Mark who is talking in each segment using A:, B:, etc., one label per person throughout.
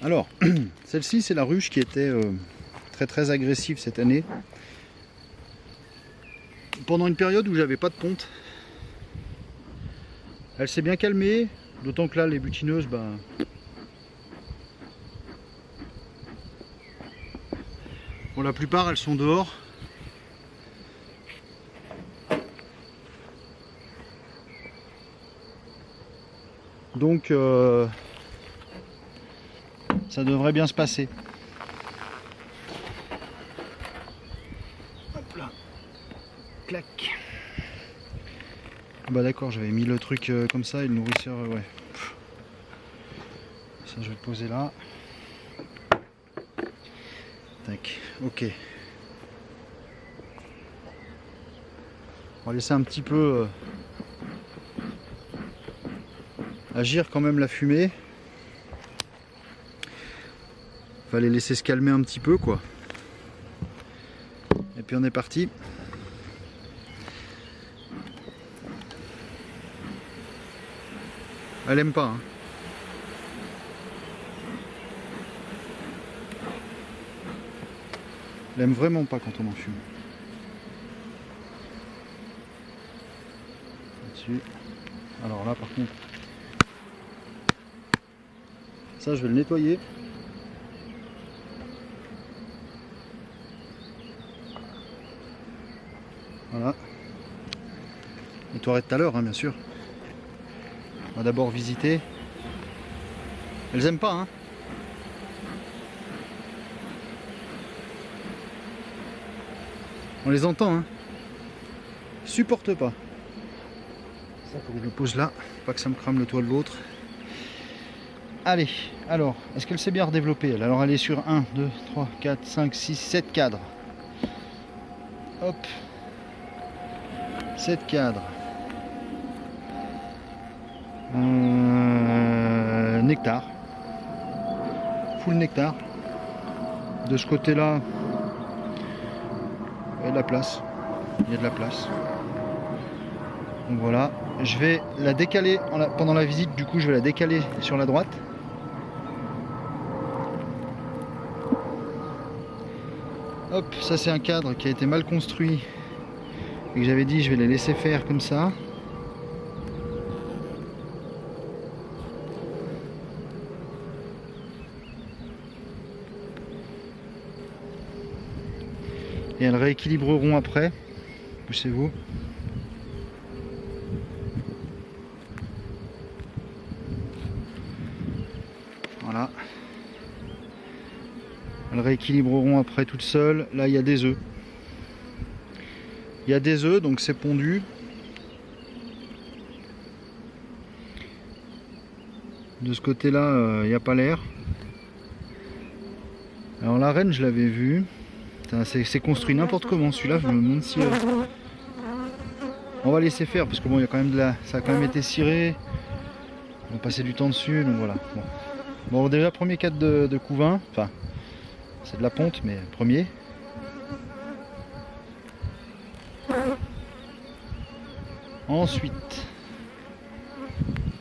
A: Alors, celle-ci c'est la ruche qui était très agressive cette année. Pendant une période où j'avais pas de ponte. Elle s'est bien calmée, d'autant que là les butineuses, bon, la plupart elles sont dehors. Donc ça devrait bien se passer. Hop là. Clac. Bah d'accord, j'avais mis le truc comme ça et le nourrisseur, ouais. Ça je vais le poser là. Tac, ok. On va laisser un petit peu agir quand même la fumée. Fallait laisser se calmer un petit peu quoi. Et puis on est parti. Elle aime pas. Hein. Elle aime vraiment pas quand on en fume. Là-dessus. Alors là par contre, ça je vais le nettoyer. Voilà. Nettoyer tout à l'heure, hein, bien sûr. On va d'abord visiter. Elles aiment pas, hein. On les entend, hein. Ils supportent pas. Ça, faut que je le pose là, pas que ça me crame le toit de l'autre. Allez, alors, est-ce qu'elle s'est bien redéveloppée elle? Alors elle est sur 1, 2, 3, 4, 5, 6, 7 cadres. Hop. 7 cadres. Nectar. Full nectar. De ce côté-là, il y a de la place. Il y a de la place. Donc voilà. Je vais la décaler pendant la visite, du coup je vais la décaler sur la droite. Hop, ça c'est un cadre qui a été mal construit. Et que j'avais dit je vais les laisser faire comme ça. Et elles rééquilibreront après. Poussez-vous. Voilà. Elles rééquilibreront après toutes seules. Là il y a des œufs. Il y a des œufs, donc c'est pondu. De ce côté-là, il n'y a pas l'air. Alors la reine, je l'avais vue. C'est construit n'importe comment. Celui-là, je me demande si... On va laisser faire, parce que bon, il y a quand même ça a quand même été ciré. On va passer du temps dessus, donc voilà. Bon déjà, premier cadre de couvain. Enfin, c'est de la ponte, mais premier. Ensuite,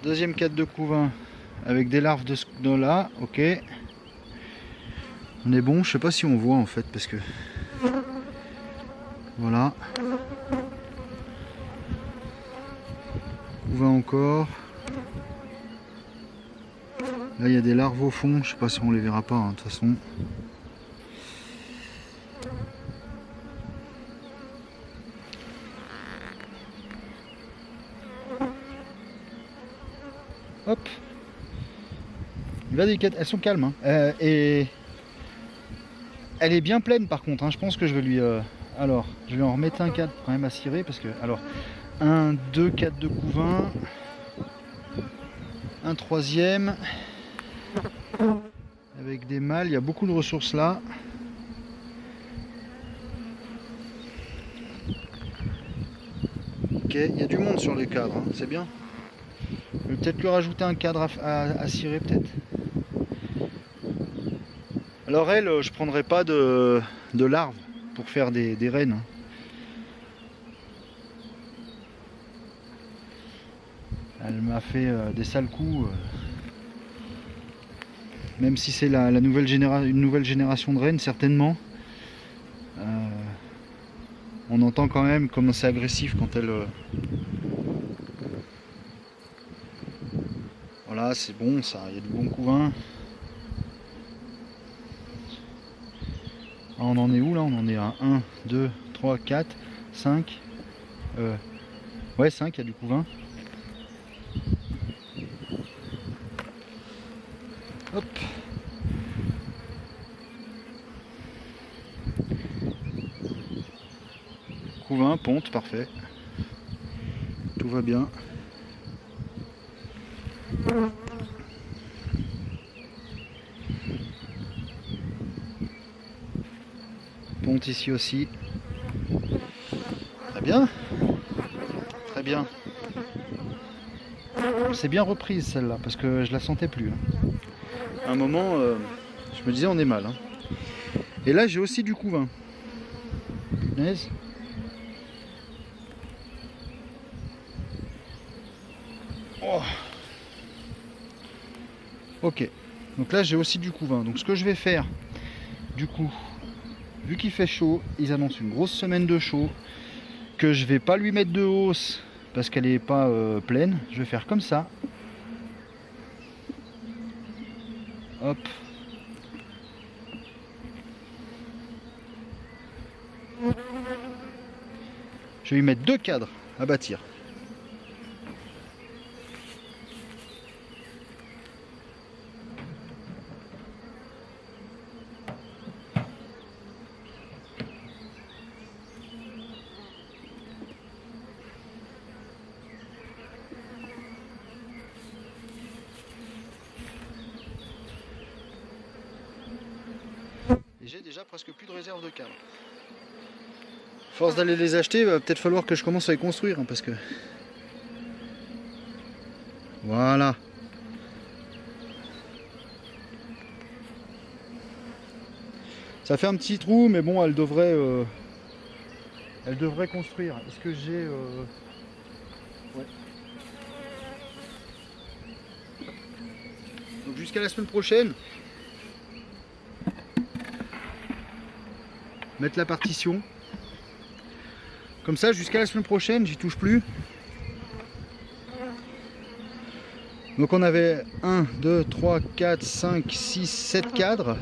A: deuxième cadre de couvain avec des larves de là, ok. On est bon, je sais pas si on voit en fait parce que voilà. Couvain encore. Là il y a des larves au fond, je sais pas si on les verra pas hein, de toute façon. Hop. Il va délicat, elles sont calmes hein. Et elle est bien pleine par contre hein. Je pense que je vais lui alors je vais en remettre un cadre quand même à cirer parce que alors 1, 2 cadres de couvain, un troisième avec des mâles, il y a beaucoup de ressources là. Ok, il y a du monde sur les cadres hein. C'est bien. Je vais peut-être lui rajouter un cadre à cirer peut-être. Alors elle, je prendrai pas de larves pour faire des reines. Elle m'a fait des sales coups. même si c'est une nouvelle génération de rennes, certainement. On entend quand même comment c'est agressif quand elle... Voilà, c'est bon ça, il y a du bon couvain. Ah, on en est où là? On en est à 1, 2, 3, 4, 5. Ouais, 5, il y a du couvain. Hop. Couvain, ponte, parfait. Tout va bien. Ponte ici aussi. Très bien. Très bien. C'est bien reprise celle-là parce que je la sentais plus. À un moment, je me disais on est mal. Et là j'ai aussi du couvain. Punaise. Oh. Ok. Donc là j'ai aussi du couvain. Donc ce que je vais faire, du coup, vu qu'il fait chaud, ils annoncent une grosse semaine de chaud, que je vais pas lui mettre de hausse parce qu'elle est pas pleine. Je vais faire comme ça. Hop. Je vais lui mettre 2 cadres à bâtir. Et j'ai déjà presque plus de réserve de cadres. Force d'aller les acheter, va peut-être falloir que je commence à les construire parce que... Voilà. Ça fait un petit trou, mais bon, elle devrait construire. Est-ce que j'ai... Ouais. Donc jusqu'à la semaine prochaine, mettre la partition. Comme ça, jusqu'à la semaine prochaine, j'y touche plus. Donc on avait 1, 2, 3, 4, 5, 6, 7 cadres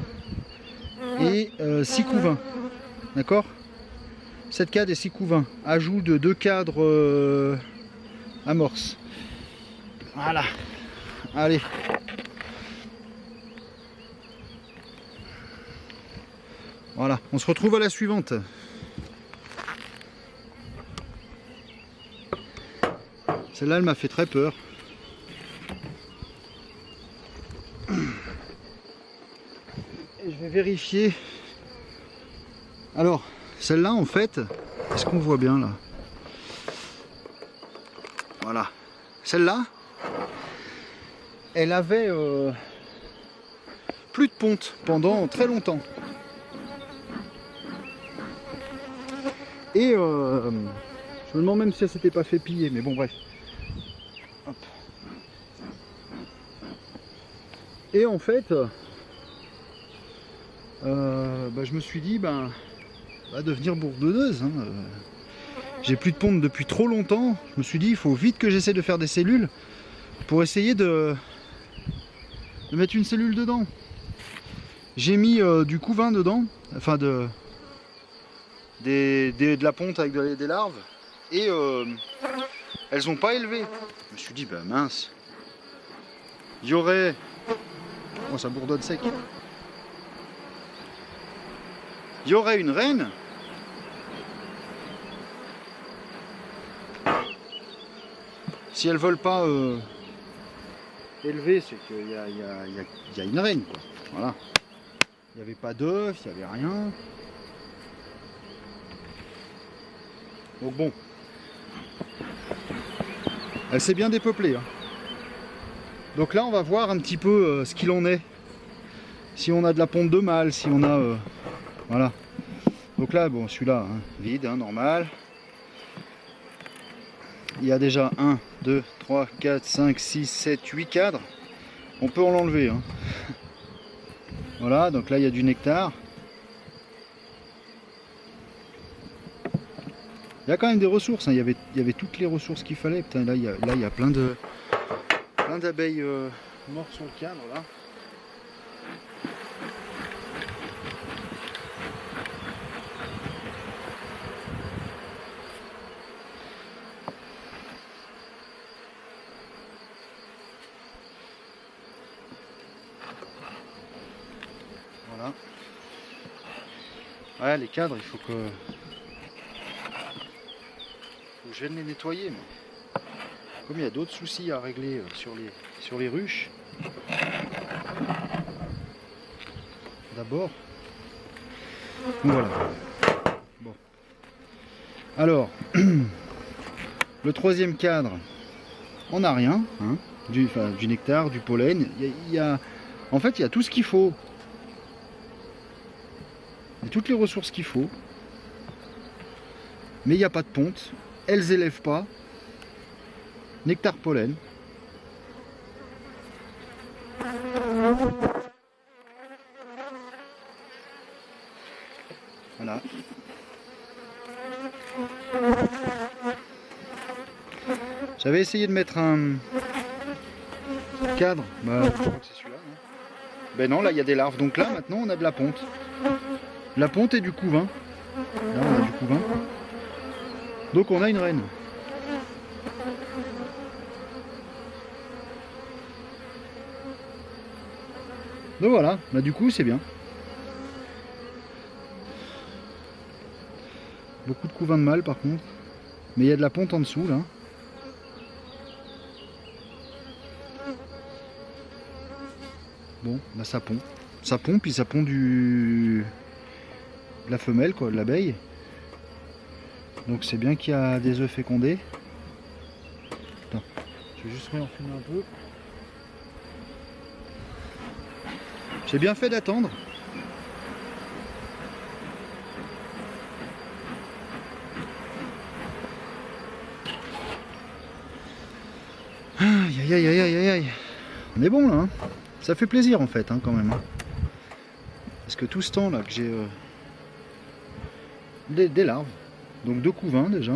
A: et 6 couvains. D'accord? 7 cadres et 6 couvains. Ajout de 2 cadres amorces. Voilà. Allez. Voilà. On se retrouve à la suivante. Celle-là, elle m'a fait très peur. Et je vais vérifier. Alors, celle-là, en fait, est-ce qu'on voit bien là? Voilà. Celle-là, elle avait plus de ponte pendant très longtemps. Et je me demande même si elle s'était pas fait piller, mais bon, bref. Hop. Et en fait, je me suis dit, va devenir bourdonneuse. J'ai plus de pompe depuis trop longtemps. Je me suis dit, il faut vite que j'essaie de faire des cellules pour essayer de mettre une cellule dedans. J'ai mis du couvain dedans, enfin de la ponte avec des larves, et elles n'ont pas élevé. Je me suis dit, mince, il y aurait... Oh, ça bourdonne sec. Il y aurait une reine si elles ne veulent pas élever, c'est qu'il y a une reine, quoi. Voilà. Il n'y avait pas d'œufs, il n'y avait rien. Donc bon, elle s'est bien dépeuplée. Donc là, on va voir un petit peu ce qu'il en est. Si on a de la ponte de mâle, si on a... voilà. Donc là, bon, celui-là, vide, normal. Il y a déjà 1, 2, 3, 4, 5, 6, 7, 8 cadres. On peut en l'enlever. Voilà, donc là il y a du nectar. Il y a quand même des ressources, hein. Il y avait toutes les ressources qu'il fallait. Putain, là il y a plein d'abeilles mortes sur le cadre là. Voilà. Ouais, les cadres, il faut que je vienne les nettoyer. Mais comme il y a d'autres soucis à régler sur les ruches, d'abord. Voilà. Bon. Alors, le troisième cadre, on n'a rien. Hein, du nectar, du pollen. En fait, il y a tout ce qu'il faut. Il y a toutes les ressources qu'il faut. Mais il n'y a pas de ponte. Elles élèvent pas. Nectar, pollen. Voilà. J'avais essayé de mettre un cadre. Bah, je crois que c'est celui-là. Ben non, là il y a des larves. Donc là maintenant on a de la ponte. La ponte et du couvain. Là on a du couvain. Donc on a une reine. Donc voilà, bah du coup c'est bien. Beaucoup de couvain de mâle par contre. Mais il y a de la ponte en dessous là. Bon, bah ça pond. Ça pond, puis ça pond de la femelle, quoi, de l'abeille. Donc c'est bien qu'il y a des œufs fécondés. Attends, je vais juste réenfumer un peu. J'ai bien fait d'attendre. Aïe aïe aïe aïe aïe aïe. On est bon là, hein. Ça fait plaisir en fait, hein, quand même. Hein. Parce que tout ce temps là que j'ai des larves. Donc 2 couvains déjà.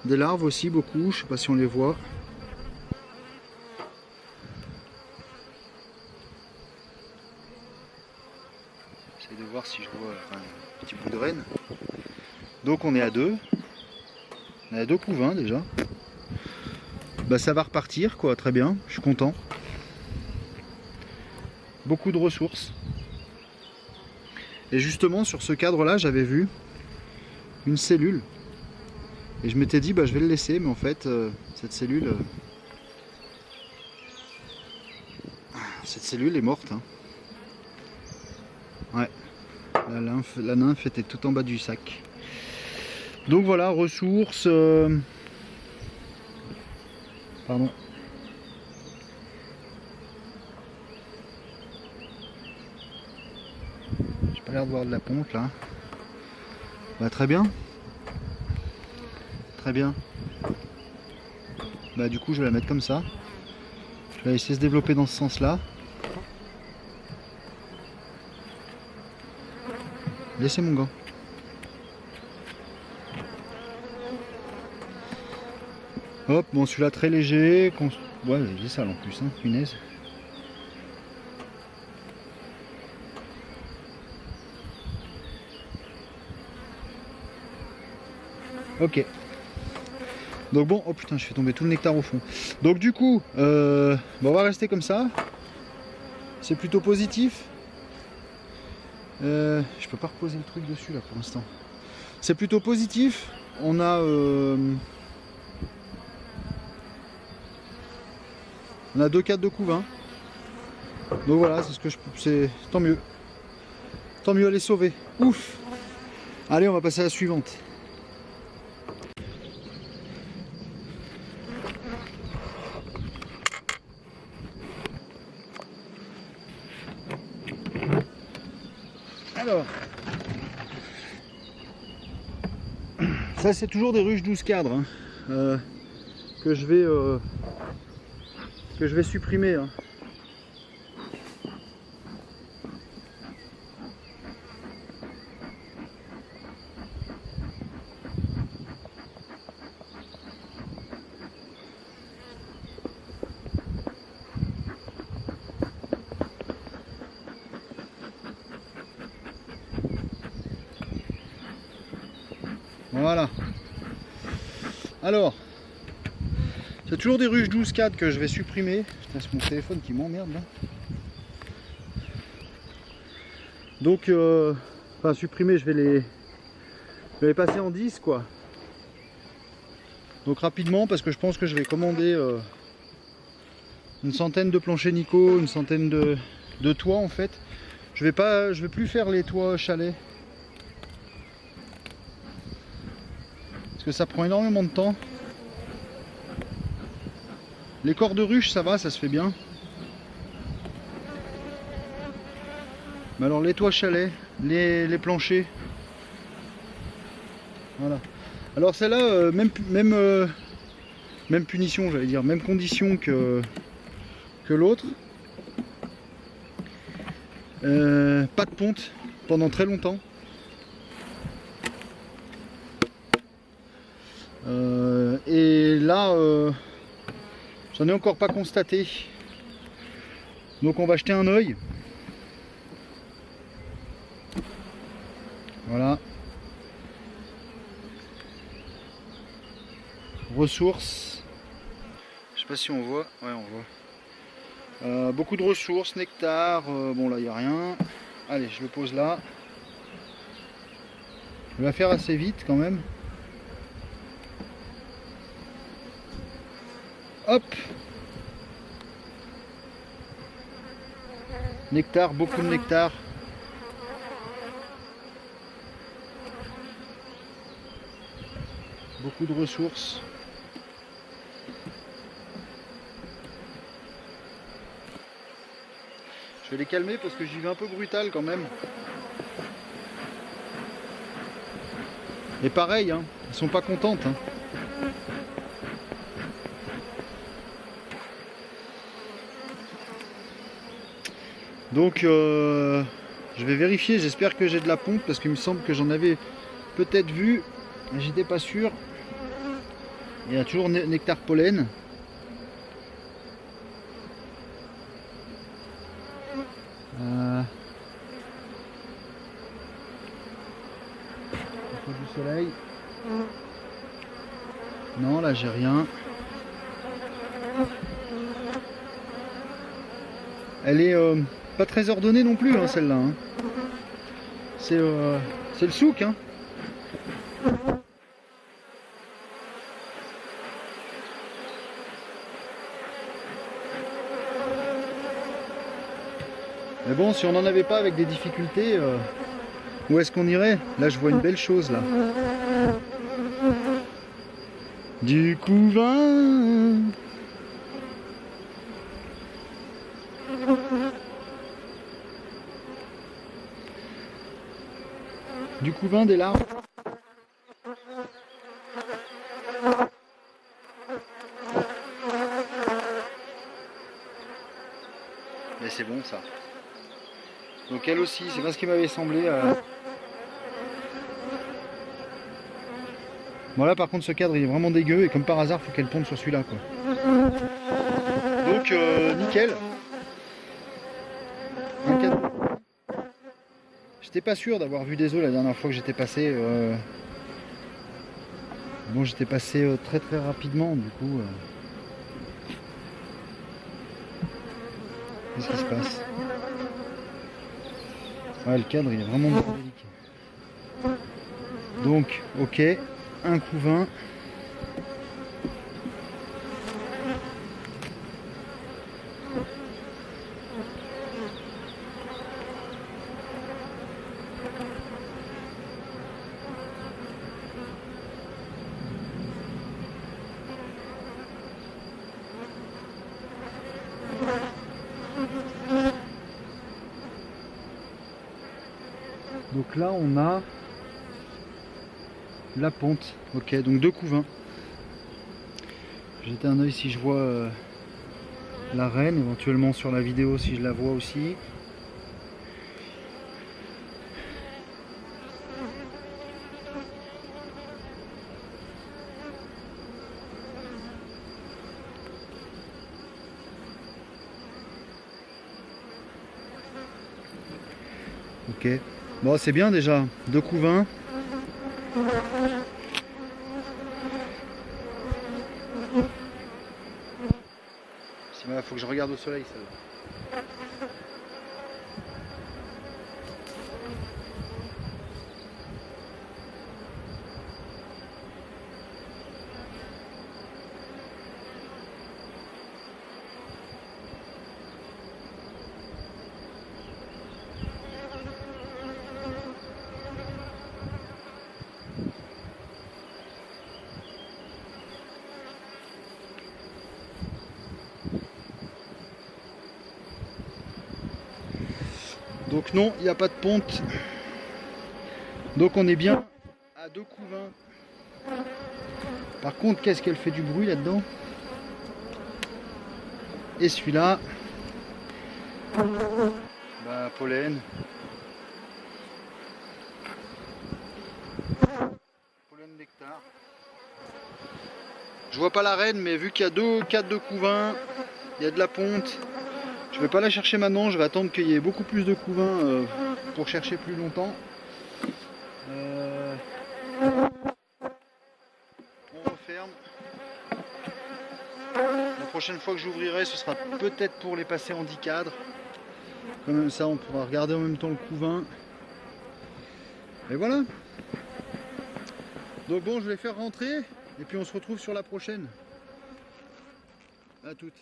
A: Des larves aussi beaucoup, je sais pas si on les voit. J'essaie de voir si je vois un petit bout de reine. Donc on est à 2. On est à 2 couvains déjà. Bah ça va repartir quoi, très bien, je suis content. Beaucoup de ressources. Et justement sur ce cadre là j'avais vu une cellule. Et je m'étais dit bah je vais le laisser, mais en fait cette cellule est morte. Hein. Ouais. La nymphe était tout en bas du sac. Donc voilà, ressources. Pardon. J'ai pas l'air de voir de la ponte là. Bah très bien. Très bien. Bah du coup je vais la mettre comme ça. Je vais essayer de se développer dans ce sens là. Laissez mon gant. Hop, bon celui-là très léger. Ouais, il est sale en plus, hein, punaise. Ok. Donc bon, oh putain, je fais tomber tout le nectar au fond. Donc du coup, bon, on va rester comme ça. C'est plutôt positif. Je peux pas reposer le truc dessus là pour l'instant. C'est plutôt positif. On a on a 2 cadres de couvain. Donc voilà, c'est ce que c'est tant mieux. Tant mieux à les sauver. Ouf. Allez, on va passer à la suivante. Alors, ça c'est toujours des ruches 12 cadres. Hein. que je vais supprimer. Hein. Voilà. Alors, c'est toujours des ruches 12-4 que je vais supprimer. Putain, c'est mon téléphone qui m'emmerde là. Donc, enfin supprimer, je vais les passer en 10 quoi. Donc rapidement, parce que je pense que je vais commander une centaine de planchers Nico, une centaine de toits en fait. Je vais plus faire les toits chalets. Parce que ça prend énormément de temps. Les corps de ruche, ça va, ça se fait bien. Mais alors les toits chalets, les planchers. Voilà. Alors celle-là, même punition, j'allais dire, même condition que l'autre. Pas de ponte pendant très longtemps. Et là, j'en ai encore pas constaté. Donc on va jeter un œil. Voilà. Ressources. Je sais pas si on voit. Ouais, on voit. Beaucoup de ressources, nectar. Bon là, il n'y a rien. Allez, je le pose là. Je vais la faire assez vite quand même. Hop. Nectar, beaucoup de nectar. Beaucoup de ressources. Je vais les calmer parce que j'y vais un peu brutal quand même. Et pareil, hein, elles sont pas contentes. Hein. Donc je vais vérifier, j'espère que j'ai de la pompe parce qu'il me semble que j'en avais peut-être vu, mais j'étais pas sûr. Il y a toujours nectar pollen. Du soleil. Non, là j'ai rien. Elle est pas très ordonnée non plus, hein, celle-là. Hein. C'est le souk. Hein. Mais bon, si on n'en avait pas avec des difficultés, où est-ce qu'on irait? Là, je vois une belle chose, là. Du couvain. Du couvain, des larves. Mais c'est bon, ça. Donc elle aussi, c'est pas ce qui m'avait semblé. Voilà, par contre ce cadre il est vraiment dégueu et comme par hasard faut qu'elle tombe sur celui-là quoi. Donc nickel. Un cadre. J'étais pas sûr d'avoir vu des os la dernière fois que j'étais passé. Bon, j'étais passé très très rapidement du coup. Qu'est-ce qui se passe? Ouais, le cadre il est vraiment bordélique. Donc ok, un couvain. Donc là on a la ponte, ok, donc deux couvains. jeter un oeil si je vois la reine, éventuellement sur la vidéo si je la vois aussi. Ok, bon c'est bien déjà, 2 couvains. Il faut que je regarde au soleil celle-là. Donc non, il n'y a pas de ponte. Donc on est bien à 2 couvains. Par contre, qu'est-ce qu'elle fait du bruit là-dedans? Et celui-là, bah, pollen. Pollen nectar. Je vois pas la reine, mais vu qu'il y a 4 couvains, il y a de la ponte. Je vais pas la chercher maintenant, je vais attendre qu'il y ait beaucoup plus de couvains pour chercher plus longtemps. On referme. La prochaine fois que j'ouvrirai, ce sera peut-être pour les passer en 10 cadres. Comme ça, on pourra regarder en même temps le couvain. Et voilà. Donc bon, je vais faire rentrer et puis on se retrouve sur la prochaine. À toutes.